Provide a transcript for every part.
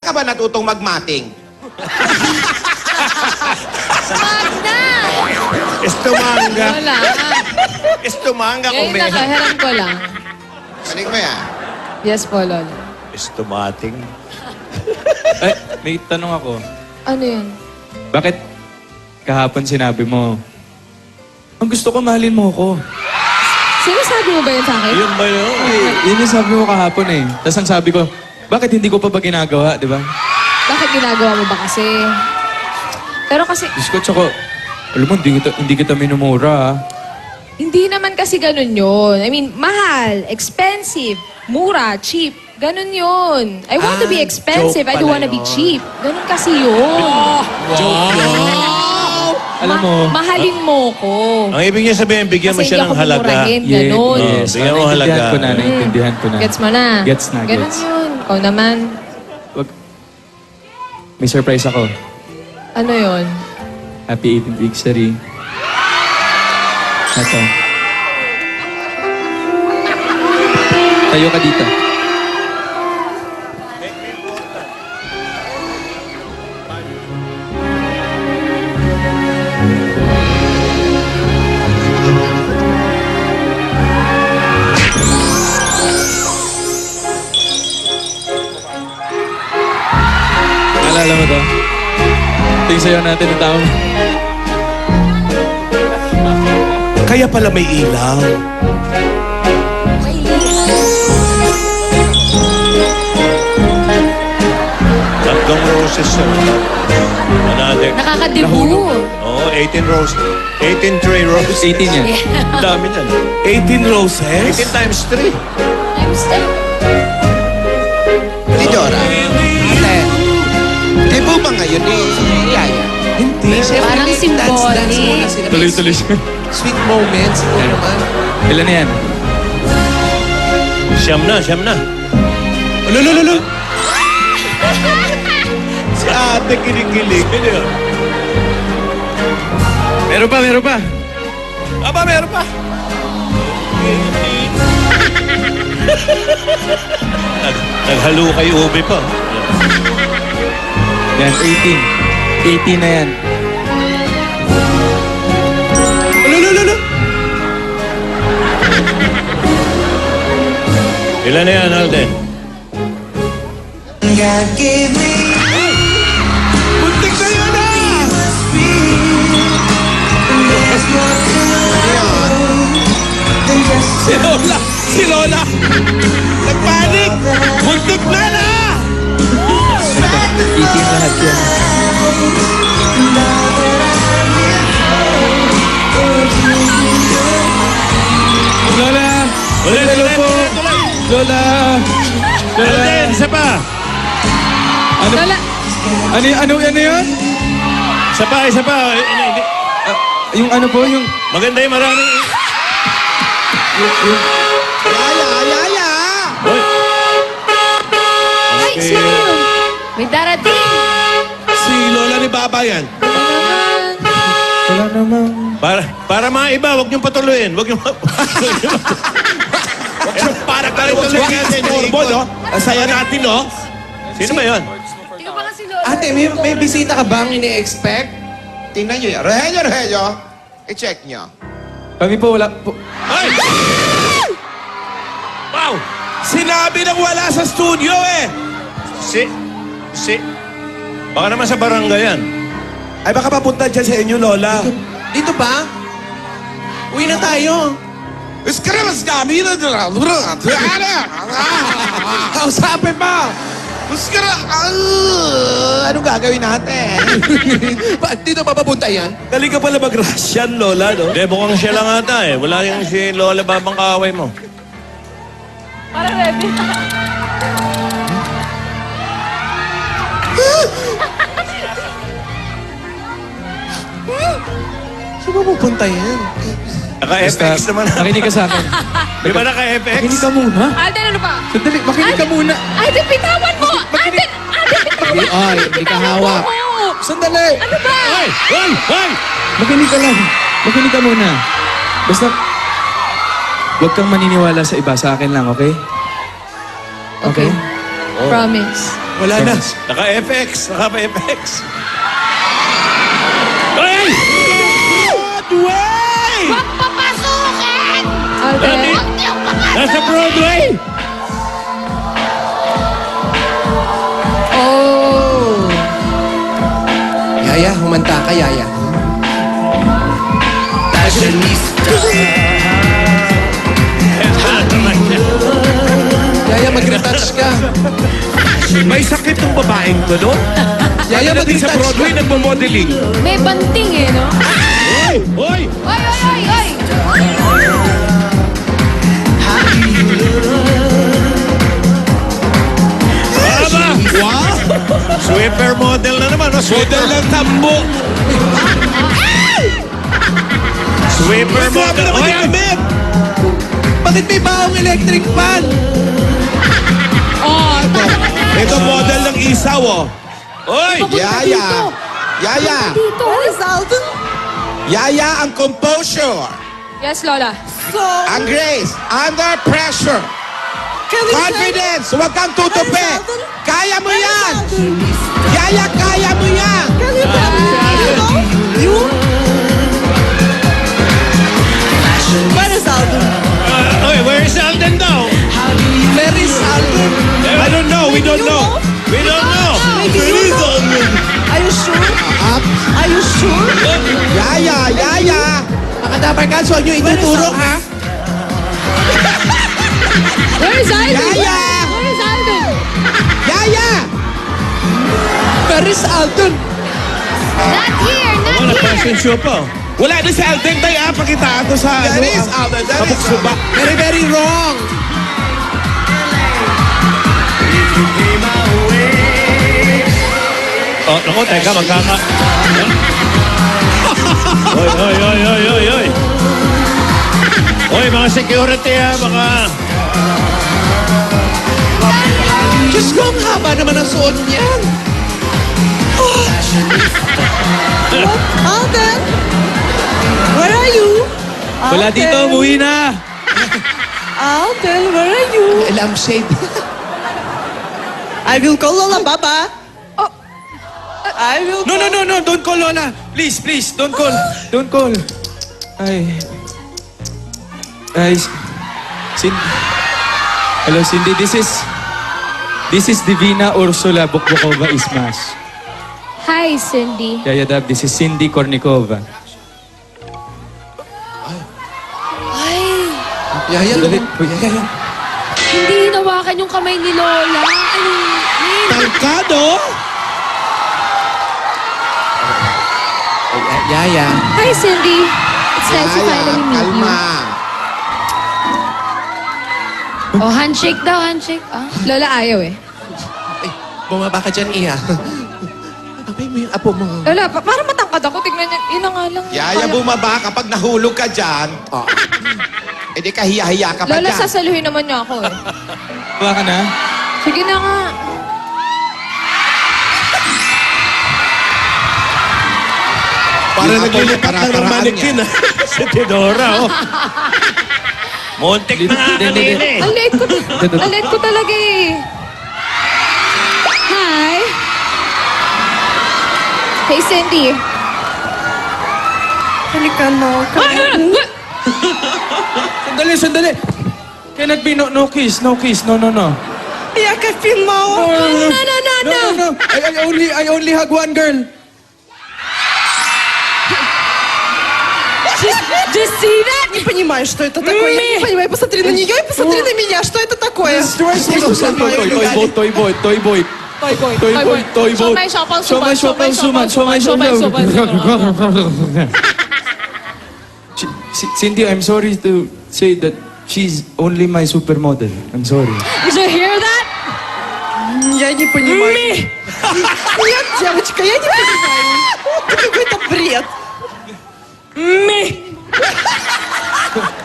Ka ba natutong magmating? Magna! Estumanga. Wala. Estumanga kung Ngayon nakahiram ko lang. Kaling mo yan. Yes po, Lolo. Estumating. Ay, may tanong ako. Ano yun? Bakit kahapon sinabi mo, ang gusto ko mahalin mo ako? Sinasabi mo ba yun sa akin? Yun ba yun? Yun yung sabi mo kahapon eh. Tapos ang sabi ko, bakit hindi ko pa ba ginagawa, di ba? Bakit ginagawa mo ba kasi? Pero kasi, Diyos ko, tsaka, alam mo, hindi kita minumura ah. hindi naman kasi ganun yun. I mean, mahal, expensive, mura, cheap. Ganun yun. I want to be expensive. I don't want to be cheap. Ganun kasi yun. Joke yun. Alam mo, Mahalin mo ko. Ang ibig niya sabihin, bigyan mo Kasi siya hindi ng ako halaga. mumurahin. yeah, Ganun. yes. Bigyan mo halaga. Naintindihan ko na. Gets mo na? Gets na, Ganun gets. yun. Ikaw naman. Wag. May surprise ako. Ano yun? Happy 18th anniversary. Ito. Tayo ka dito. Naalala mo to? Ito yung sayo natin ng tao. Kaya pala may ilaw. Tatlong roses. Another. Nakakadibu. Oo, 18 roses. 18 tray roses. 18 yan. Ang dami niyan. 18 roses? 18 times 3. Ni Dora. Ate, di po ba ngayon ni Yaya? Hindi. Parang symbolic. Tuloy-tuloy siya. Sweet moments. Oo naman. Ilan na yan? Siyam na. Lulululu. Si ate kinikilig. Ano yun? Meron pa. Aba, meron pa. Naghalo kay ube pa. Yan, 18. 18 na yan. Lulululu. Ilan na yan, Alden? Buntik na yun ah! Si Lola! Nagpanik! Buntik na na! Ito, 18 lahat yan. Lola! Ulit, Hello ulit, po! ulit, ulit. Lola! Alden, isa pa. Ano? Lola, Ano yun? Isa pa. Yung ano po, yung... Maganda yung maraming... Yaya! Uy. ay, sino yun? May darating. Si Lola ni Baba yan. Wala namang... Para mga iba, huwag niyong patuloyin. Huwag niyong... Para tuloy natin yung urbo, no? Ang saya natin, no? Sino ba yun? Hindi ko pa kasi Lola. Ate, may bisita ka bang ini-expect? Tingnan nyo yan. Rehenyo. I-check nyo. Kami po, wala po. Ay! Wow! Sinabi nang wala sa studio eh! Baka naman sa barangay yan. Ay baka papunta dyan sa inyo, Lola. Dito ba? Uwi na tayo. Iskremas kami na Kausapin pa. Ano gagawin natin? Ba't dito pa papunta yan? Galing ka pala mag-Russian, Lola, no? Hindi, mukhang siya lang ata eh. Wala yung si Lola Babang kaaway mo. Parang ready. Saan ba pupunta yan? Naka-FX naman. Makinig ka sa akin. Di ba naka-FX? Makinig ka muna. Alden, ano pa? Sandali, makinig ka muna. Alden, bitawan mo! Alden, bitawan Ay, hindi ka hawak. mo! Sandali! Ano ba? Hoy! Makinig ka lang. Makinig ka muna. Basta, huwag kang maniniwala sa iba. Sa akin lang, okay? Okay. Promise. Wala na. Naka-FX. Naka-FX. Ay! Broadway! Huwag papasukin! Alden. Nasa Broadway! Oh. Yaya, humanta ka, Yaya. Yaya, mag-retouch ka. May sakit ng babaeng to, no? Yaya, Pagdating sa mag-retouch ka. Broadway, nagmo-modeling. May banting eh, no? Hoy! Oy, oy, oy, oy! Baba! Wow! Sweeper model na naman. Model ng tambo. Sweeper model. Grabe naman yung damit! Bakit may baong electric fan? Oh, Ito model ng isaw, oh. Oy! Yaya! Yaya! dito. Yaya ang composure! Yes, Lola. Ang grace! Under pressure! Confidence! Huwag kang tutupi! Kaya mo yan! Yaya, kaya mo yan! Oy, where is Alden daw? Where is Alden? I don't know. We don't know. We don't know. Where is Alden? Are you sure? Up! Are you sure? Yaya! Yaya! Mga dapat ka, so nyo ituturo, ha? Where is Alden? Yaya! Where is Alden? Yaya! Where is Alden? Not here, not Wala here! fashion show pa. Wala na si Alden tayo, pakitaan to sa, That is Alden! That is kabuksuba. Very, very wrong. Oh, naku, teka, magkaka... Oy, oy, oy, oy, oy, oy. Oy, mga security ha, mga... Diyos ko, ang haba naman ang suot niyan. Alden? Where are you? Wala dito, umuwi na. Alden, where are you? Lampshade. I will call Lola Baba. Oh. I will No, no, no, no. Don't call Lola. Please, please. Don't call. Don't call. Ay. Ay. Cindy. Hello, Cindy. This is Divina Ursula Bukbukova Ismas. Hi, Cindy. Yaya Dab, this is Cindy Kornikova. Yaya, Dali. Uy, Yaya. Hindi hinawakan yung kamay ni Lola. Ano? Tangkado? Yaya. Hi, Cindy. It's nice to finally meet you. Kalma! Oh, handshake daw, handshake. Ah? Lola ayaw eh. Ay, bumaba ka dyan, Iha. Abay mo yung apo mo. Lola, parang matangkad ako. Tignan niya. Yun na nga lang. Yaya, bumaba kapag nahulog ka dyan. Oh. E di kahiya-hiya ka pa Lola, dyan. sasaluhin naman niya ako eh. Bawa ka na? Sige na nga. Para Yung apo naglilipat niya, lang ng para-paraan manikin, niya. ah. Si Teodora, oh. Montek na nga kanina eh. Ang late ko talaga eh. Hi. Hey, Cindy. Halika na. Sandali, sandali. Cannot be no kiss, no kiss, no. Yakapin mo. No. I only hug one girl. Just see that? Не понимаю, что это такое. Я не понимаю. Посмотри на нее и посмотри на меня. Что это такое? Toy boy. Show my shopal suman. Show my shopal. Cindy, I'm sorry to say that she's only my supermodel. I'm sorry. Did you hear that? Я не понимаю. Нет, девочка, я не понимаю. Это какой-то бред.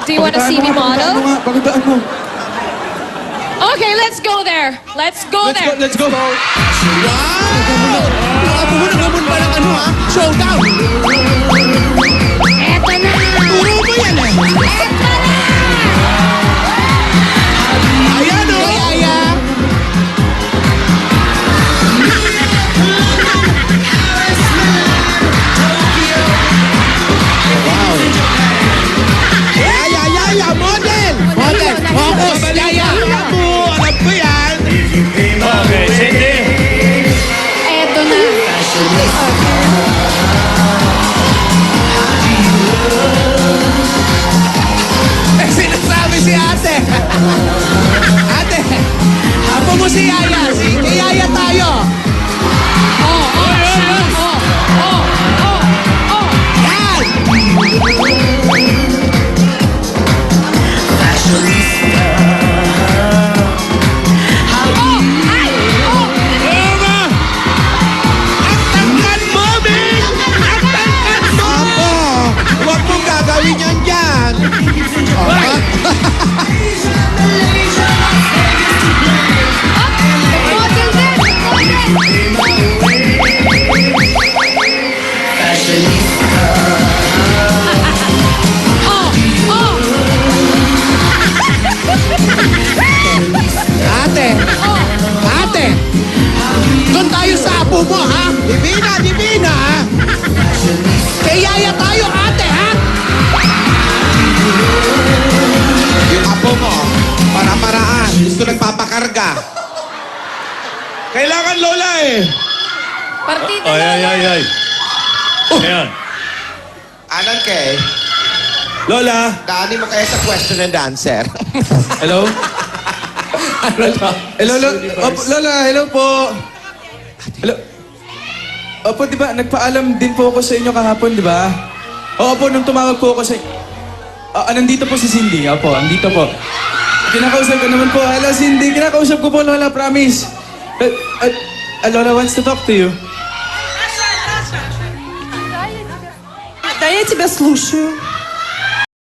Do you want to see me model? Pakitaan mo. Okay, let's go there. Let's go there. Let's go. Wow! Yung apo mo nagamon pa ng ano, ha? Showdown! Eto na. Puro mo yan, eh. Eto na. Ayan, oh! Yaya! Doon tayo sa apo mo, ha? Divina, Divina! Kay Yaya tayo, ate, ha? Yung apo mo, para-paraan. Gusto nagpapakarga. Kailangan Lola eh. Partida Ay, ay, Lola. ay, ay. Ayan. Anan kay, Lola, daanin mo kaya sa question and answer. Hello? Hello, Lola, hello po. Hello. Opo, di ba, nagpaalam din po ako sa inyo kahapon, di ba? Oo po, nung tumawag po ako sa... nandito po si Cindy. Opo, andito po. Kinakausap ko naman po. Hello, Cindy. Kinakausap ko po, Lola, promise. Lola wants to talk to you. Да я тебя слушаю.